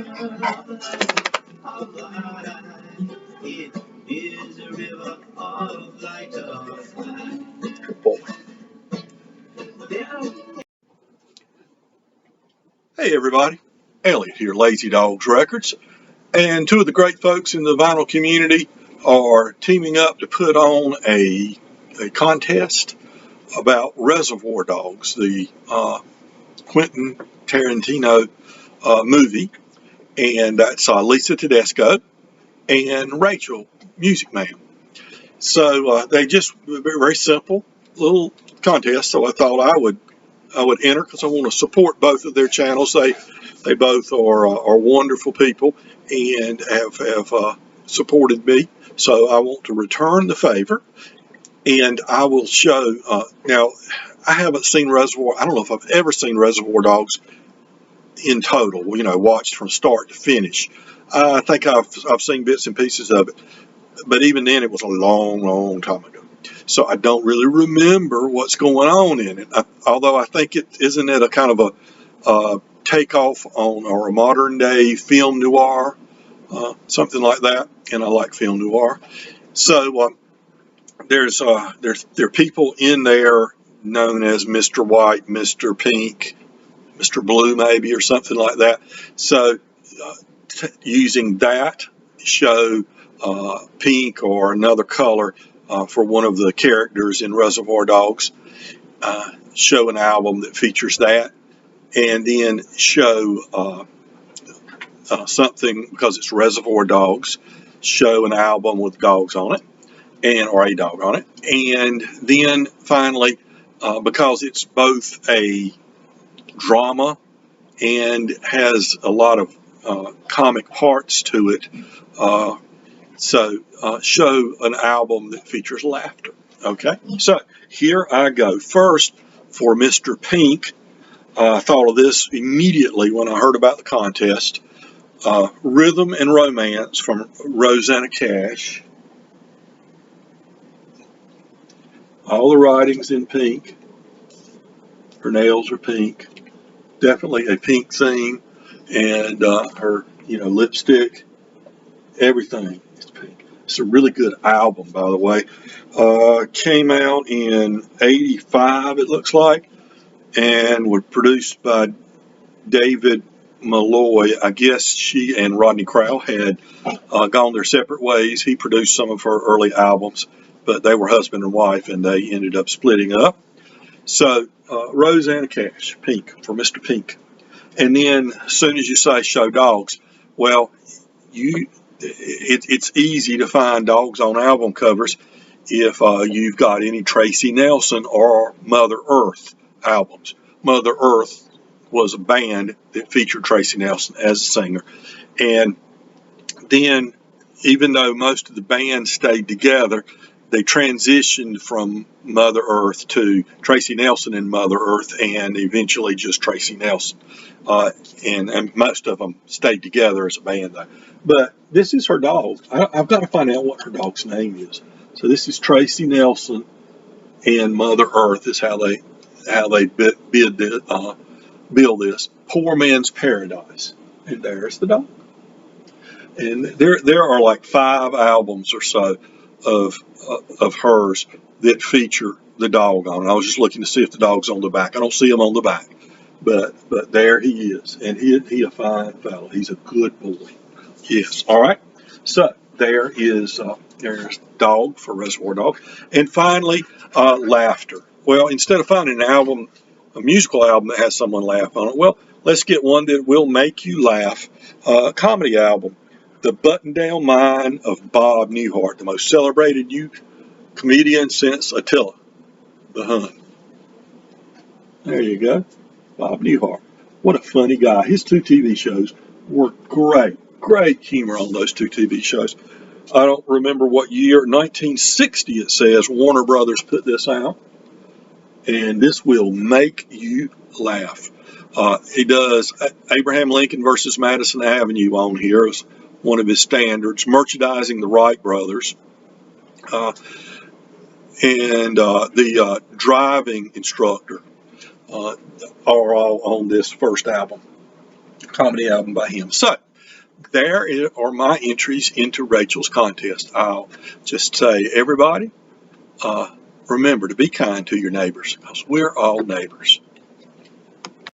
It is a river of light. Good boy. Hey everybody, Elliot here, Lazy Dogs Records, and two of the great folks in the vinyl community are teaming up to put on a contest about Reservoir Dogs, the Quentin Tarantino movie, and that's Lisa Tedesco and Rachel, Music Man. So they just very simple little contest. So I thought I would enter because I want to support both of their channels. They both are wonderful people and have supported me. So I want to return the favor, and I will show. Now, I haven't seen Reservoir. I don't know if I've ever seen Reservoir Dogs in total. You know, watched from start to finish. I think I've seen bits and pieces of it, but even then, it was a long time ago. So I don't really remember what's going on in it. Although I think isn't it a kind of a takeoff on or a modern day film noir, something like that. And I like film noir. So there are people in there known as Mr. White, Mr. Pink, Mr. Blue, maybe, or something like that. So using that show pink or another color for one of the characters in Reservoir Dogs, show an album that features that, and then show something, because it's Reservoir Dogs, show an album with dogs on it, or a dog on it, and then finally, because it's both a drama and has a lot of comic parts to it, show an album that features laughter. Okay, so here I go. First, for Mr. Pink, I thought of this immediately when I heard about the contest. Rhythm and Romance from Rosanna Cash. All the writing's in pink. Her nails are pink. Definitely a pink theme. And her, lipstick, everything is pink. It's a really good album, by the way. Came out in '85, it looks like, and was produced by David Malloy. I guess she and Rodney Crowell had gone their separate ways. He produced some of her early albums, but they were husband and wife, and they ended up splitting up. So Rosanna Cash, Pink, for Mr. Pink. And then as soon as you say show dogs, well, it's easy to find dogs on album covers if you've got any Tracy Nelson or Mother Earth albums. Mother Earth was a band that featured Tracy Nelson as a singer. And then, even though most of the band stayed together, they transitioned from Mother Earth to Tracy Nelson and Mother Earth, and eventually just Tracy Nelson. And most of them stayed together as a band, though. But this is her dog. I've got to find out what her dog's name is. So this is Tracy Nelson and Mother Earth is how they build this. Poor Man's Paradise. And there's the dog. And there are like 5 albums or so of hers that feature the dog on it. I was just looking to see if the dog's on the back. I don't see him on the back, but there he is, and he a fine fellow. He's a good boy. Yes. All right. So there's Dawg for Reservoir Dogs, and finally laughter. Well, instead of finding an album, a musical album that has someone laugh on it, well, let's get one that will make you laugh. A comedy album. The Button-Down Mind of Bob Newhart, the most celebrated youth comedian since Attila the Hun. There you go, Bob Newhart. What a funny guy. His 2 TV shows were great humor on those 2 TV shows. I don't remember what year, 1960 it says, Warner Brothers put this out, and this will make you laugh. He does Abraham Lincoln versus Madison Avenue on here as one of his standards, merchandising the Wright brothers, and the driving instructor are all on this first album. comedy album by him. So there are my entries into Rachel's contest. I'll just say, everybody, remember to be kind to your neighbors, because we're all neighbors.